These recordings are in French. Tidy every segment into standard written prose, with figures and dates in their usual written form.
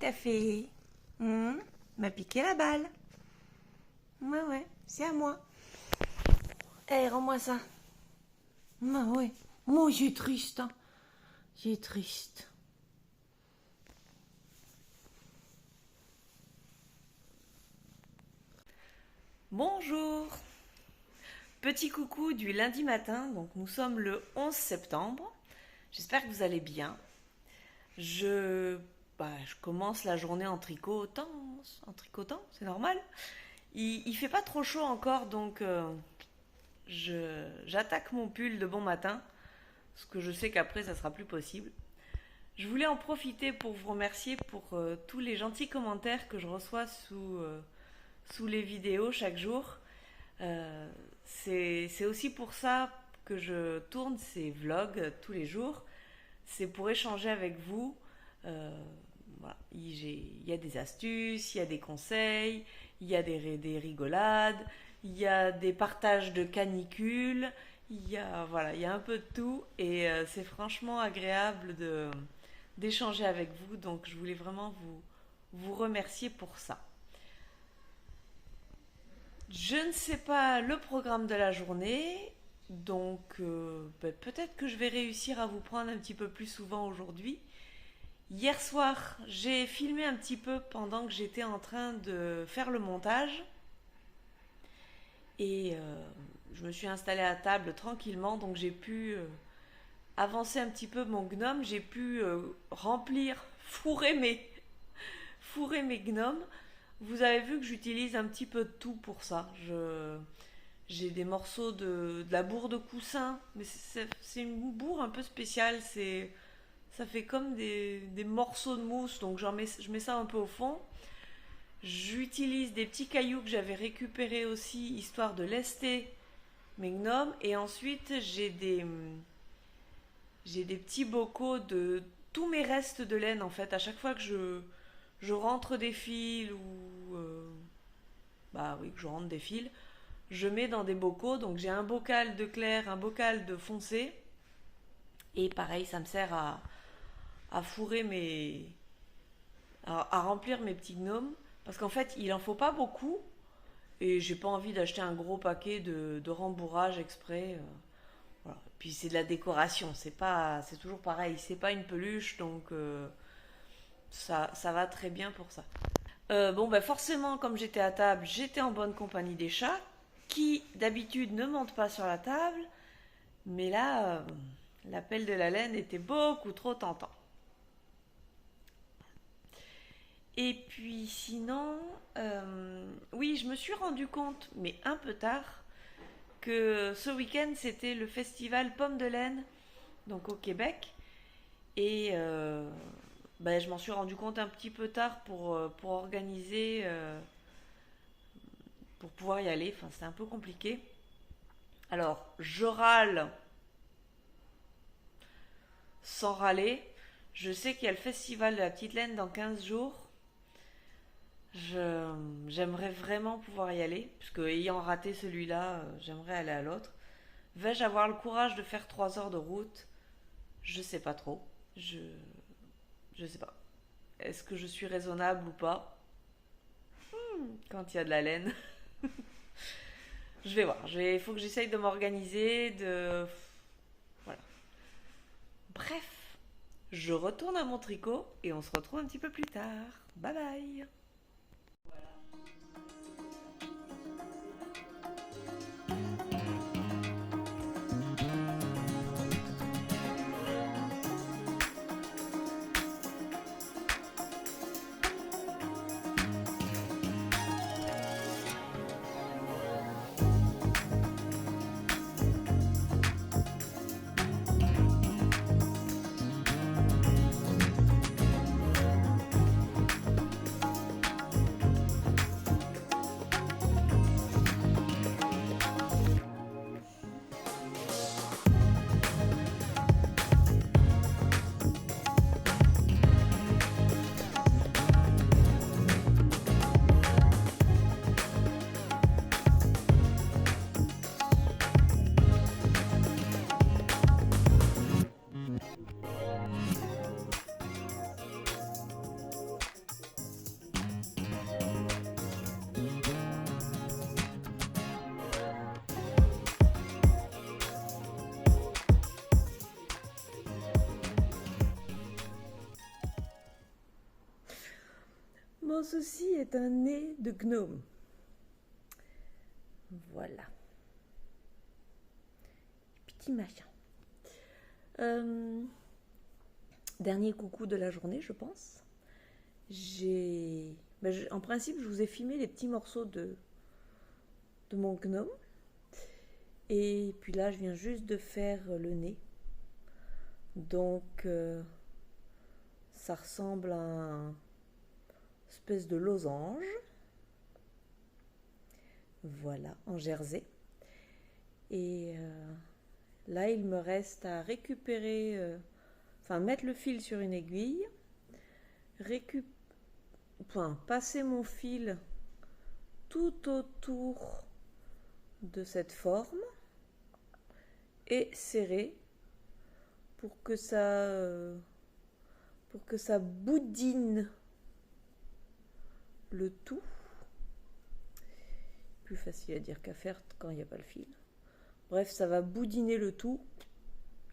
t'as fait? M'a piqué la balle. Ouais, c'est à moi. Eh, rends-moi ça. Ouais. Moi, j'ai triste, hein. J'ai triste. Bonjour. Petit coucou du lundi matin. Donc, nous sommes le 11 septembre. J'espère que vous allez bien. Je commence la journée en tricotant. En tricotant, c'est normal. Il fait pas trop chaud encore, donc j'attaque mon pull de bon matin. Parce que je sais qu'après, ça sera plus possible. Je voulais en profiter pour vous remercier pour tous les gentils commentaires que je reçois sous les vidéos chaque jour. C'est aussi pour ça que je tourne ces vlogs tous les jours. C'est pour échanger avec vous. Voilà. Il y a des astuces, il y a des conseils, il y a des rigolades, il y a des partages de canicules, il y a un peu de tout et c'est franchement agréable d'échanger avec vous. Donc je voulais vraiment vous remercier pour ça. Je ne sais pas le programme de la journée, donc peut-être que je vais réussir à vous prendre un petit peu plus souvent aujourd'hui. Hier soir, j'ai filmé un petit peu pendant que j'étais en train de faire le montage et je me suis installée à table tranquillement, donc j'ai pu avancer un petit peu mon gnome, j'ai pu fourrer mes gnomes. Vous avez vu que j'utilise un petit peu de tout pour ça. J'ai des morceaux de la bourre de coussin, mais c'est une bourre un peu spéciale. Ça fait comme des morceaux de mousse, donc je mets ça un peu au fond. J'utilise des petits cailloux que j'avais récupérés aussi, histoire de lester mes gnomes. Et ensuite, j'ai des petits bocaux de tous mes restes de laine, en fait. À chaque fois que je rentre des fils ou... que je rentre des fils, je mets dans des bocaux. Donc j'ai un bocal de clair, un bocal de foncé. Et pareil, ça me sert à fourrer à remplir mes petits gnomes. Parce qu'en fait, il en faut pas beaucoup. Et j'ai pas envie d'acheter un gros paquet de rembourrage exprès. Voilà. Puis c'est de la décoration, c'est toujours pareil, c'est pas une peluche, donc ça va très bien pour ça. Forcément, comme j'étais à table, j'étais en bonne compagnie des chats, qui d'habitude ne montent pas sur la table, mais là, l'appel de la laine était beaucoup trop tentant. Et puis sinon, oui, je me suis rendu compte, mais un peu tard, que ce week-end c'était le festival Pommes de laine, donc au Québec, et je m'en suis rendu compte un petit peu tard pour organiser, pour pouvoir y aller. Enfin, c'était un peu compliqué. Alors, je râle sans râler. Je sais qu'il y a le festival de la Petite Laine dans 15 jours. J'aimerais vraiment pouvoir y aller, puisque ayant raté celui-là, j'aimerais aller à l'autre. Vais-je avoir le courage de faire 3 heures de route? Je sais pas trop. Je sais pas. Est-ce que je suis raisonnable ou pas quand il y a de la laine? Je vais voir. Il faut que j'essaye de m'organiser, voilà. Bref, je retourne à mon tricot et on se retrouve un petit peu plus tard. Bye bye. Alors ceci est un nez de gnome. Voilà. Petit machin. Dernier coucou de la journée, je pense. En principe, je vous ai filmé les petits morceaux de mon gnome. Et puis là, je viens juste de faire le nez. Donc, ça ressemble à une espèce de losange. Voilà, en jersey. Et là, il me reste à récupérer, mettre le fil sur une aiguille, passer mon fil tout autour de cette forme et serrer pour que ça boudine le tout. Plus facile à dire qu'à faire quand il n'y a pas le fil. Bref, ça va boudiner le tout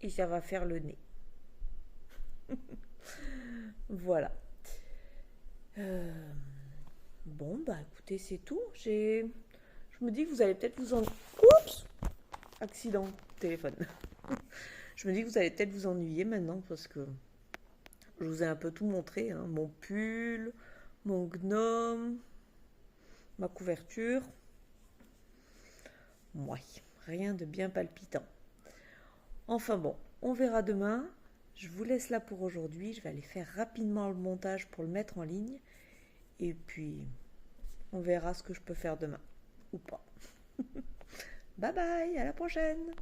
et ça va faire le nez. Voilà. Bon, bah écoutez, c'est tout. Je me dis que vous allez peut-être vous en... Oups! Accident, téléphone. Je me dis que vous allez peut-être vous ennuyer maintenant parce que je vous ai un peu tout montré. Hein. Mon pull, mon gnome, ma couverture. Ouais, rien de bien palpitant. Enfin bon, on verra demain. Je vous laisse là pour aujourd'hui. Je vais aller faire rapidement le montage pour le mettre en ligne. Et puis, on verra ce que je peux faire demain. Ou pas. Bye bye, à la prochaine!